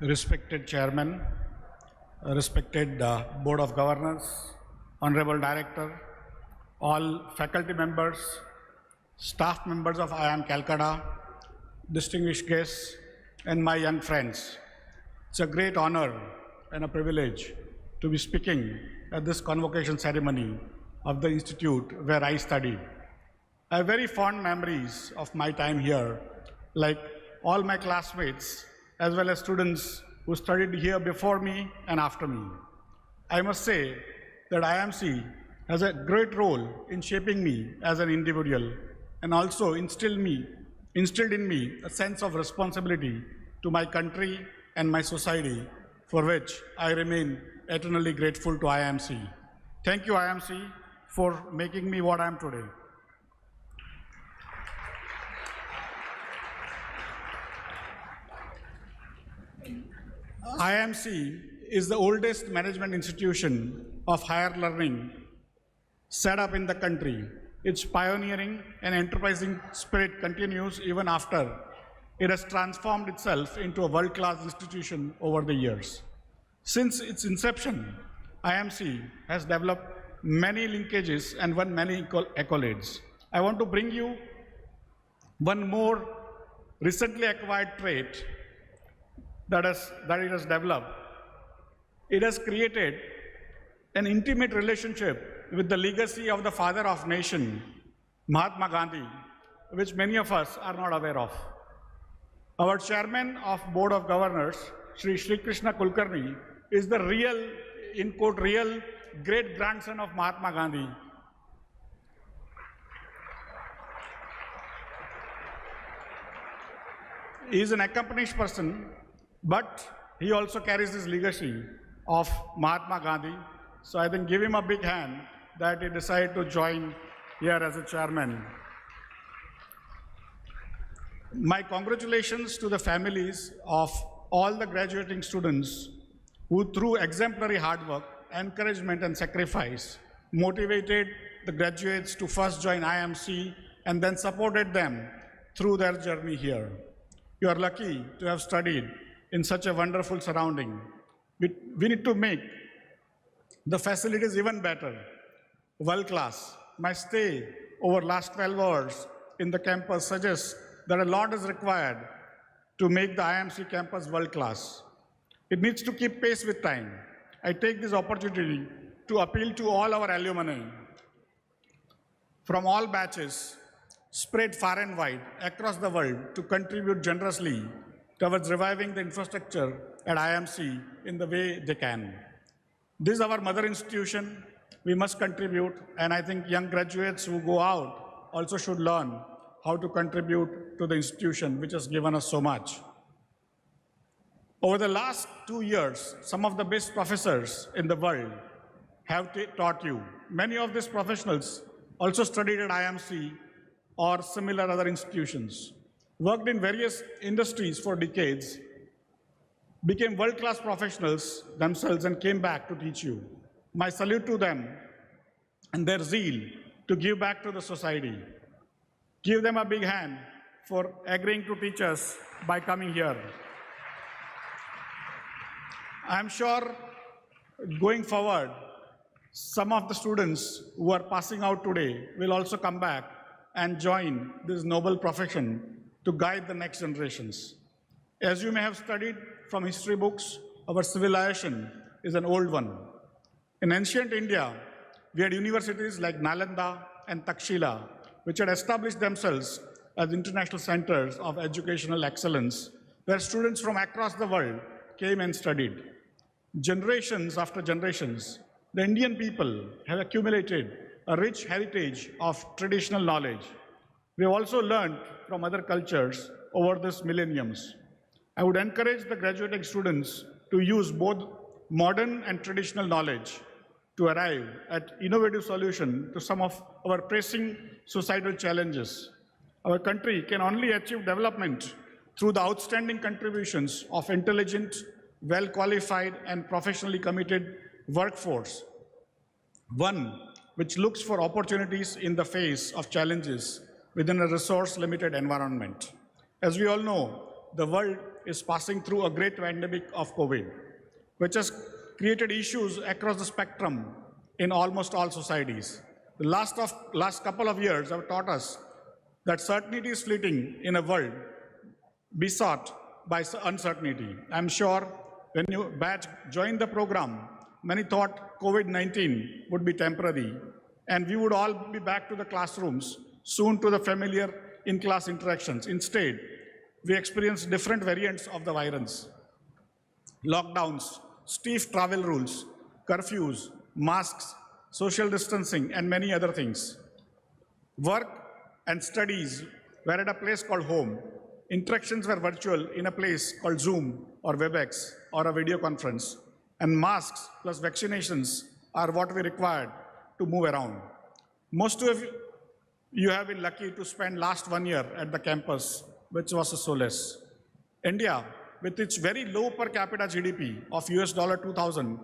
respected Chairman, respected Board of Governors, Honorable Director, all faculty members, staff members of IIM Calcutta, distinguished guests, and my young friends. It's a great honor and a privilege to be speaking at this convocation ceremony of the institute where I studied. I have very fond memories of my time here, like all my classmates, as well as students who studied here before me and after me. I must say that IMC has a great role in shaping me as an individual and also instilled in me a sense of responsibility to my country and my society, for which I remain eternally grateful to IMC. Thank you, IMC, for making me what I am today. IMC is the oldest management institution of higher learning set up in the country. Its pioneering and enterprising spirit continues even after it has transformed itself into a world-class institution over the years. Since its inception, IMC has developed many linkages and won many accolades. I want to bring you one more recently acquired trait that it has developed. It has created an intimate relationship with the legacy of the father of nation, Mahatma Gandhi, which many of us are not aware of. Our chairman of Board of Governors, Sri Krishna Kulkarni, is the real, in quote, real great grandson of Mahatma Gandhi. He is an accomplished person, but he also carries this legacy of Mahatma Gandhi. So I think give him a big hand that he decided to join here as a chairman. My congratulations to the families of all the graduating students who, through exemplary hard work, encouragement and sacrifice, motivated the graduates to first join IMC and then supported them through their journey here. You are lucky to have studied in such a wonderful surrounding. We need to make the facilities even better, world class. My stay over last 12 hours in the campus suggests that a lot is required to make the IMC campus world class. It needs to keep pace with time. I take this opportunity to appeal to all our alumni from all batches spread far and wide across the world to contribute generously towards reviving the infrastructure at IMC in the way they can. This is our mother institution. We must contribute, and I think young graduates who go out also should learn how to contribute to the institution which has given us so much. Over the last 2 years, some of the best professors in the world have taught you. Many of these professionals also studied at IMC or similar other institutions, worked in various industries for decades, became world-class professionals themselves and came back to teach you. My salute to them and their zeal to give back to the society. Give them a big hand for agreeing to teach us by coming here. I'm sure going forward, some of the students who are passing out today will also come back and join this noble profession to guide the next generations. As you may have studied from history books, our civilization is an old one. In ancient India, we had universities like Nalanda and Takshila, which had established themselves as international centers of educational excellence, where students from across the world came and studied. Generations after generations, the Indian people have accumulated a rich heritage of traditional knowledge. We have also learned from other cultures over these millenniums. I would encourage the graduating students to use both modern and traditional knowledge to arrive at innovative solutions to some of our pressing societal challenges. Our country can only achieve development through the outstanding contributions of intelligent, well-qualified and professionally committed workforce, one which looks for opportunities in the face of challenges within a resource-limited environment. As we all know, the world is passing through a great pandemic of COVID, which has created issues across the spectrum in almost all societies. The last couple of years have taught us that certainty is fleeting in a world besought by uncertainty. I'm sure when you joined the program, many thought COVID-19 would be temporary and we would all be back to the classrooms, soon to the familiar in-class interactions. Instead, we experienced different variants of the virus. Lockdowns, stiff travel rules, curfews, masks, social distancing, and many other things. Work and studies were at a place called home. Interactions were virtual in a place called Zoom or WebEx or a video conference. And masks plus vaccinations are what we required to move around. Most of you have been lucky to spend last 1 year at the campus, which was a solace. India, with its very low per capita GDP of US $2,000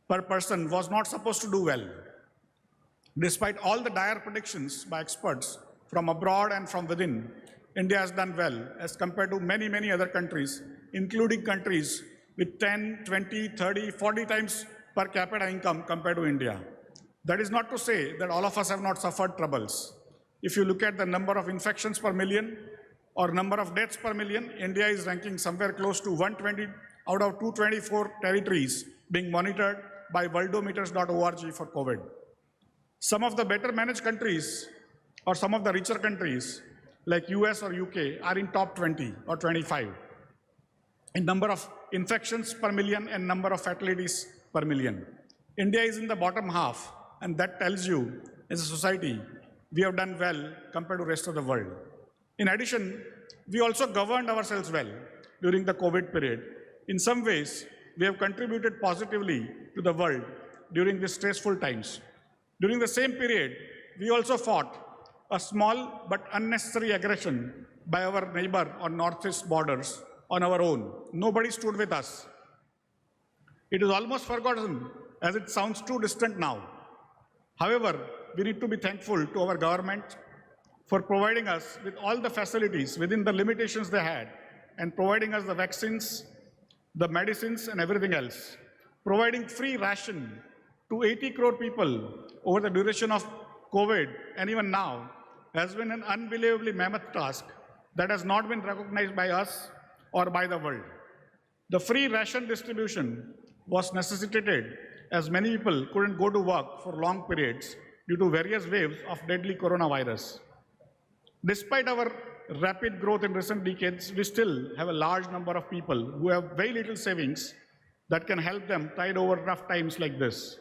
per person, was not supposed to do well. Despite all the dire predictions by experts from abroad and from within, India has done well as compared to many, many other countries, including countries with 10, 20, 30, 40 times per capita income compared to India. That is not to say that all of us have not suffered troubles. If you look at the number of infections per million or number of deaths per million, India is ranking somewhere close to 120 out of 224 territories being monitored by worldometers.org for COVID. Some of the better managed countries or some of the richer countries like US or UK are in top 20 or 25 in number of infections per million and number of fatalities per million. India is in the bottom half, and that tells you, as a society, we have done well compared to the rest of the world. In addition, we also governed ourselves well during the COVID period. In some ways, we have contributed positively to the world during these stressful times. During the same period, we also fought a small but unnecessary aggression by our neighbor on northeast borders on our own. Nobody stood with us. It is almost forgotten as it sounds too distant now. However, we need to be thankful to our government for providing us with all the facilities within the limitations they had and providing us the vaccines, the medicines and everything else. Providing free ration to 80 crore people over the duration of COVID and even now has been an unbelievably mammoth task that has not been recognized by us or by the world. The free ration distribution was necessitated as many people couldn't go to work for long periods due to various waves of deadly coronavirus. Despite our rapid growth in recent decades, we still have a large number of people who have very little savings that can help them tide over rough times like this.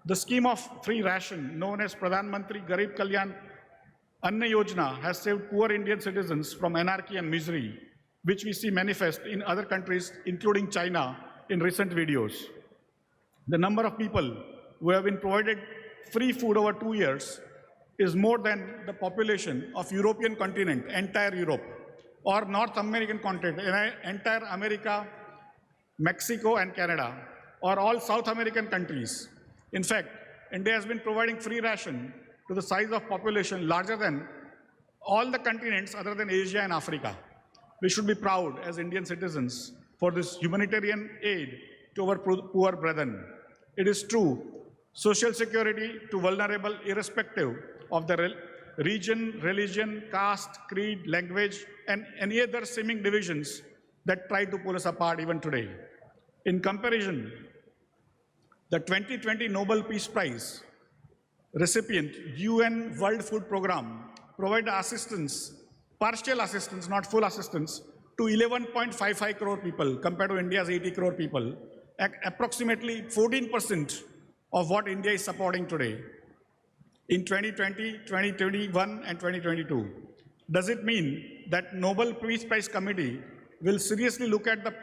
The scheme of free ration, known as Pradhan Mantri Garib Kalyan Anna Yojana, has saved poor Indian citizens from anarchy and misery, which we see manifest in other countries, including China, in recent videos. The number of people who have been provided free food over 2 years is more than the population of European continent, entire Europe, or North American continent, entire America, Mexico and Canada, or all South American countries. In fact, India has been providing free ration to the size of population larger than all the continents other than Asia and Africa. We should be proud as Indian citizens for this humanitarian aid to our poor brethren. It is true, social security to vulnerable irrespective of the region, religion, caste, creed, language, and any other seeming divisions that try to pull us apart even today. In comparison, the 2020 Nobel Peace Prize recipient, UN World Food Programme, provided assistance, partial assistance, not full assistance, to 11.55 crore people compared to India's 80 crore people, approximately 14% of what India is supporting today in 2020, 2021, and 2022. Does it mean that Nobel Peace Prize Committee will seriously look at the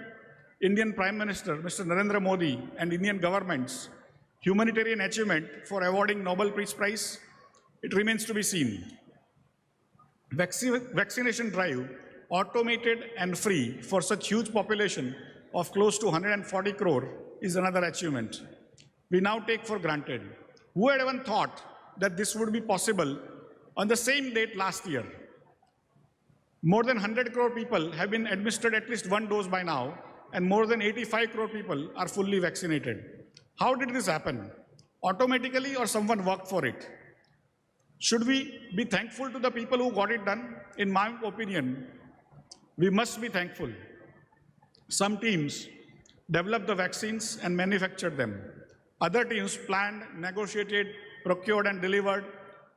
Indian Prime Minister, Mr. Narendra Modi, and Indian government's humanitarian achievement for awarding Nobel Peace Prize? It remains to be seen. Vaccination drive, automated and free for such huge population of close to 140 crore is another achievement we now take for granted. Who had even thought that this would be possible on the same date last year? More than 100 crore people have been administered at least one dose by now, and more than 85 crore people are fully vaccinated. How did this happen? Automatically, or someone worked for it? Should we be thankful to the people who got it done? In my opinion, we must be thankful. Some teams developed the vaccines and manufactured them. Other teams planned, negotiated, procured, and delivered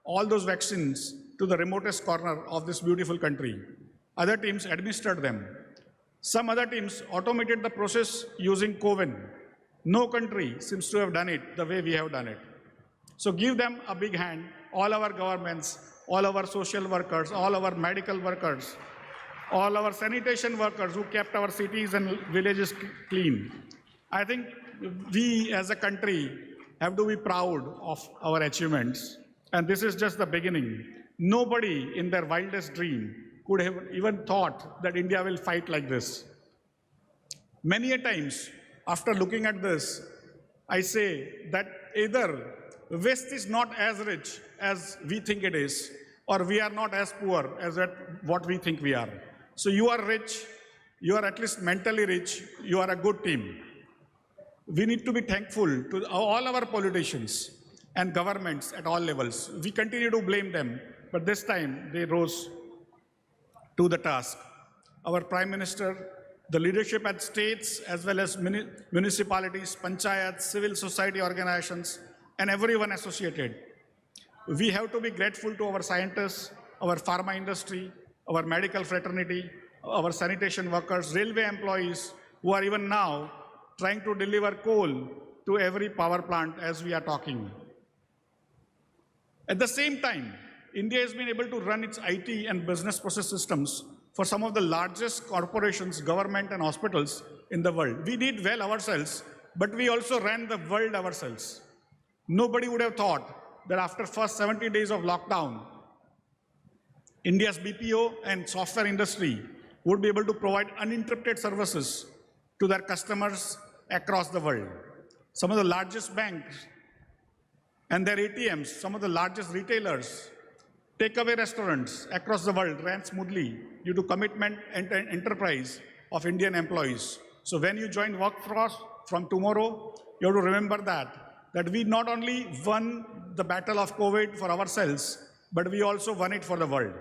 all those vaccines to the remotest corner of this beautiful country. Other teams administered them. Some other teams automated the process using CoWIN. No country seems to have done it the way we have done it. So give them a big hand, all our governments, all our social workers, all our medical workers, all our sanitation workers who kept our cities and villages clean. I think we as a country have to be proud of our achievements. And this is just the beginning. Nobody in their wildest dream could have even thought that India will fight like this. Many a times, after looking at this, I say that either West is not as rich as we think it is, or we are not as poor as what we think we are. So you are rich, you are at least mentally rich, you are a good team. We need to be thankful to all our politicians and governments at all levels. We continue to blame them, but this time they rose to the task. Our Prime Minister, the leadership at states as well as municipalities, panchayats, civil society organizations, and everyone associated. We have to be grateful to our scientists, our pharma industry, our medical fraternity, our sanitation workers, railway employees, who are even now trying to deliver coal to every power plant as we are talking. At the same time, India has been able to run its IT and business process systems for some of the largest corporations, government, and hospitals in the world. We did well ourselves, but we also ran the world ourselves. Nobody would have thought that after first 70 days of lockdown, India's BPO and software industry would be able to provide uninterrupted services to their customers across the world. Some of the largest banks and their ATMs, some of the largest retailers, takeaway restaurants across the world ran smoothly due to commitment and enterprise of Indian employees. So when you join workforce from tomorrow, you have to remember that we not only won the battle of COVID for ourselves, but we also won it for the world.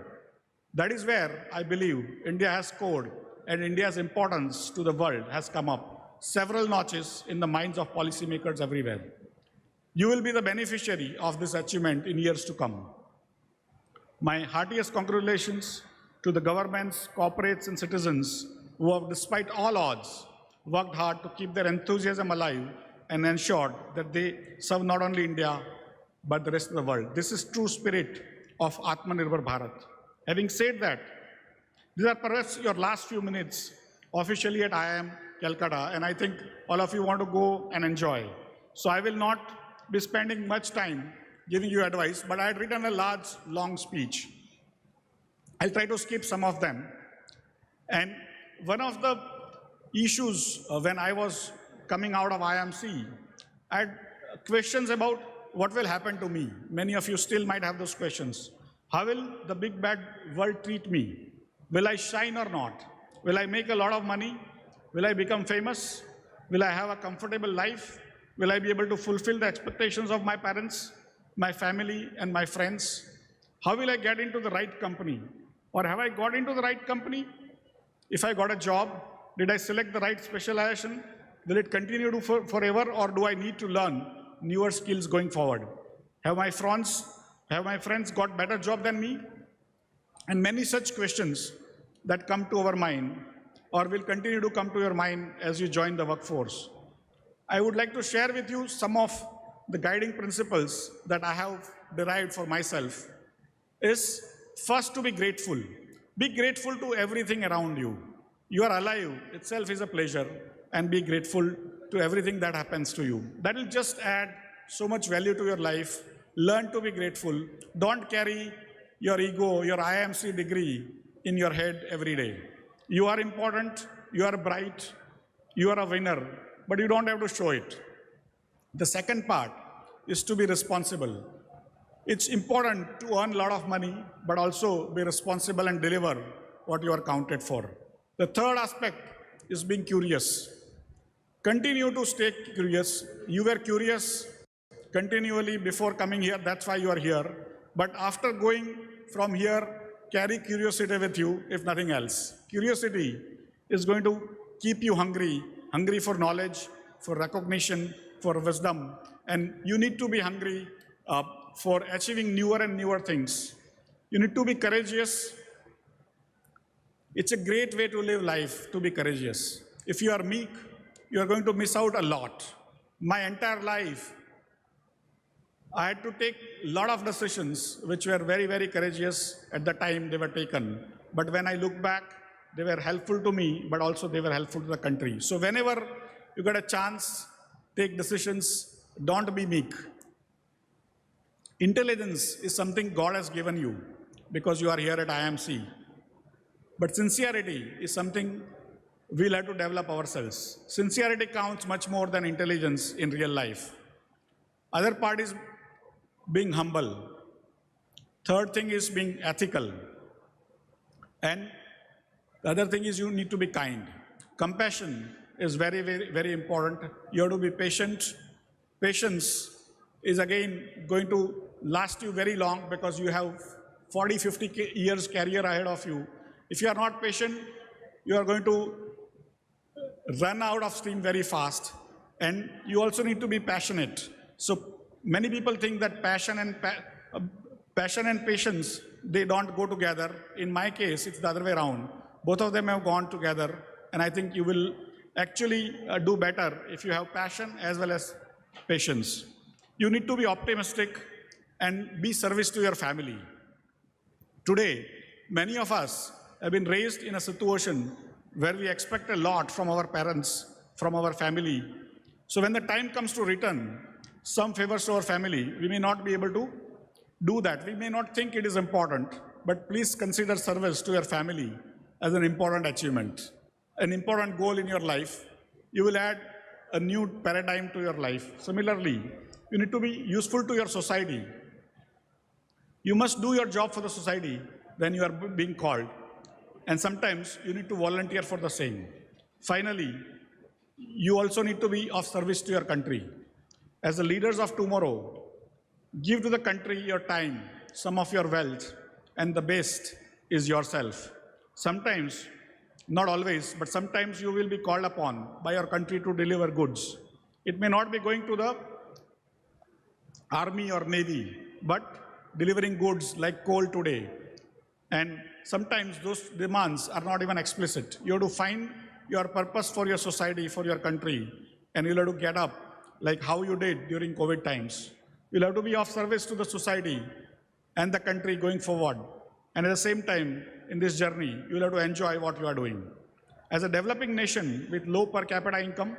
That is where I believe India has scored, and India's importance to the world has come up several notches in the minds of policymakers everywhere. You will be the beneficiary of this achievement in years to come. My heartiest congratulations to the governments, corporates, and citizens who have, despite all odds, worked hard to keep their enthusiasm alive and ensured that they serve not only India, but the rest of the world. This is true spirit of Atmanirbhar Bharat. Having said that, these are perhaps your last few minutes officially at IIM Calcutta, and I think all of you want to go and enjoy. So I will not be spending much time giving you advice, but I had written a large, long speech. I'll try to skip some of them. And one of the issues when I was coming out of IMC, I had questions about what will happen to me. Many of you still might have those questions. How will the big bad world treat me? Will I shine or not? Will I make a lot of money? Will I become famous? Will I have a comfortable life? Will I be able to fulfill the expectations of my parents, my family, and my friends? How will I get into the right company? Or have I got into the right company? If I got a job, did I select the right specialization? Will it continue to forever, or do I need to learn newer skills going forward? Have my friends got better job than me? And many such questions that come to our mind or will continue to come to your mind as you join the workforce. I would like to share with you some of the guiding principles that I have derived for myself. Is first, to be grateful. Be grateful to everything around you. You are alive itself is a pleasure, and be grateful to everything that happens to you. That will just add so much value to your life. Learn to be grateful. Don't carry your ego, your IMC degree in your head every day. You are important, you are bright, you are a winner, but you don't have to show it. The second part is to be responsible. It's important to earn a lot of money, but also be responsible and deliver what you are counted for. The third aspect is being curious. Continue to stay curious. You were curious continually before coming here, that's why you are here. But after going from here, carry curiosity with you, if nothing else. Curiosity is going to keep you hungry for knowledge, for recognition, for wisdom. And you need to be hungry for achieving newer and newer things. You need to be courageous. It's a great way to live life, to be courageous. If you are meek, you are going to miss out a lot. My entire life, I had to take a lot of decisions which were very, very courageous at the time they were taken. But when I look back, they were helpful to me, but also they were helpful to the country. So whenever you get a chance, take decisions, don't be meek. Intelligence is something God has given you because you are here at IMC. But sincerity is something we'll have to develop ourselves. Sincerity counts much more than intelligence in real life. Other part is being humble. Third thing is being ethical. And the other thing is you need to be kind. Compassion is very, very, very important. You have to be patient. Patience is again going to last you very long because you have 40, 50 years career ahead of you. If you are not patient, you are going to run out of steam very fast. And you also need to be passionate. So many people think that passion and patience, they don't go together. In my case, it's the other way around. Both of them have gone together. And I think you will actually do better if you have passion as well as patience. You need to be optimistic and be service to your family. Today, many of us have been raised in a situation where we expect a lot from our parents, from our family. So when the time comes to return some favors to our family, we may not be able to do that. We may not think it is important, but please consider service to your family as an important achievement, an important goal in your life. You will add a new paradigm to your life. Similarly, you need to be useful to your society. You must do your job for the society when you are being called. And sometimes you need to volunteer for the same. Finally, you also need to be of service to your country. As the leaders of tomorrow, give to the country your time, some of your wealth, and the best is yourself. Sometimes, not always, but sometimes you will be called upon by your country to deliver goods. It may not be going to the army or navy, but delivering goods like coal today. And sometimes those demands are not even explicit. You have to find your purpose for your society, for your country, and you'll have to get up like how you did during COVID times. You'll have to be of service to the society and the country going forward. And at the same time, in this journey, you'll have to enjoy what you are doing. As a developing nation with low per capita income,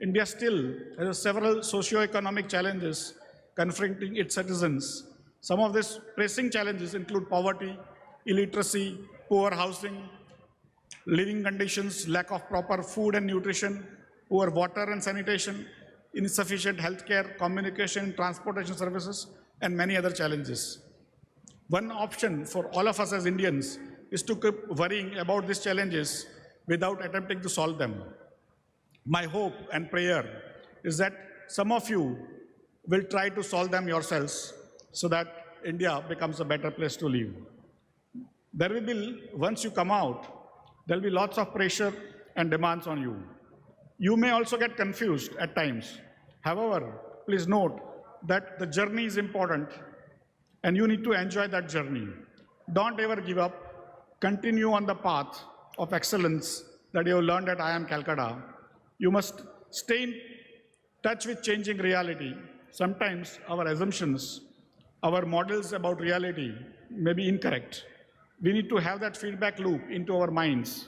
India still has several socio-economic challenges confronting its citizens. Some of these pressing challenges include poverty, illiteracy, poor housing, living conditions, lack of proper food and nutrition, poor water and sanitation, insufficient healthcare, communication, transportation services, and many other challenges. One option for all of us as Indians is to keep worrying about these challenges without attempting to solve them. My hope and prayer is that some of you will try to solve them yourselves so that India becomes a better place to live. There will be, once you come out, there will be lots of pressure and demands on you. You may also get confused at times. However, please note that the journey is important and you need to enjoy that journey. Don't ever give up. Continue on the path of excellence that you have learned at IIM Calcutta. You must stay in touch with changing reality. Sometimes our assumptions, our models about reality may be incorrect. We need to have that feedback loop into our minds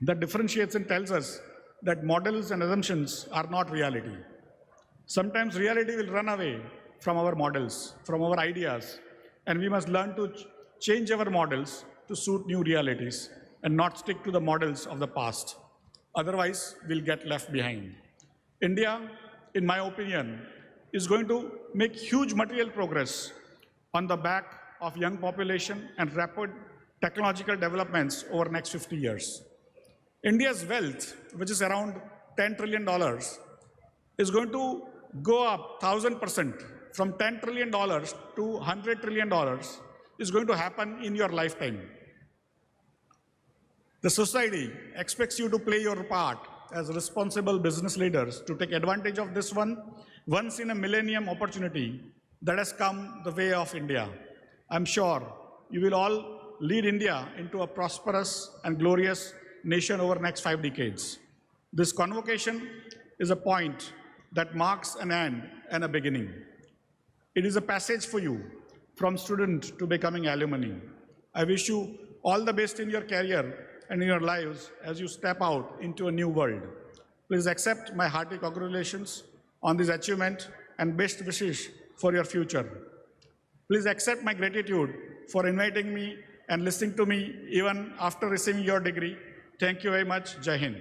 that differentiates and tells us that models and assumptions are not reality. Sometimes reality will run away from our models, from our ideas, and we must learn to change our models to suit new realities and not stick to the models of the past. Otherwise, we'll get left behind. India, in my opinion, is going to make huge material progress on the back of young population and rapid technological developments over the next 50 years. India's wealth, which is around $10 trillion, is going to go up 1,000% from $10 trillion to $100 trillion is going to happen in your lifetime. The society expects you to play your part as responsible business leaders to take advantage of this once in a millennium opportunity that has come the way of India. I'm sure you will all lead India into a prosperous and glorious nation over the next 5 decades. This convocation is a point that marks an end and a beginning. It is a passage for you from student to becoming alumni. I wish you all the best in your career and in your lives as you step out into a new world. Please accept my hearty congratulations on this achievement and best wishes for your future. Please accept my gratitude for inviting me and listening to me even after receiving your degree. Thank you very much. Jai Hind.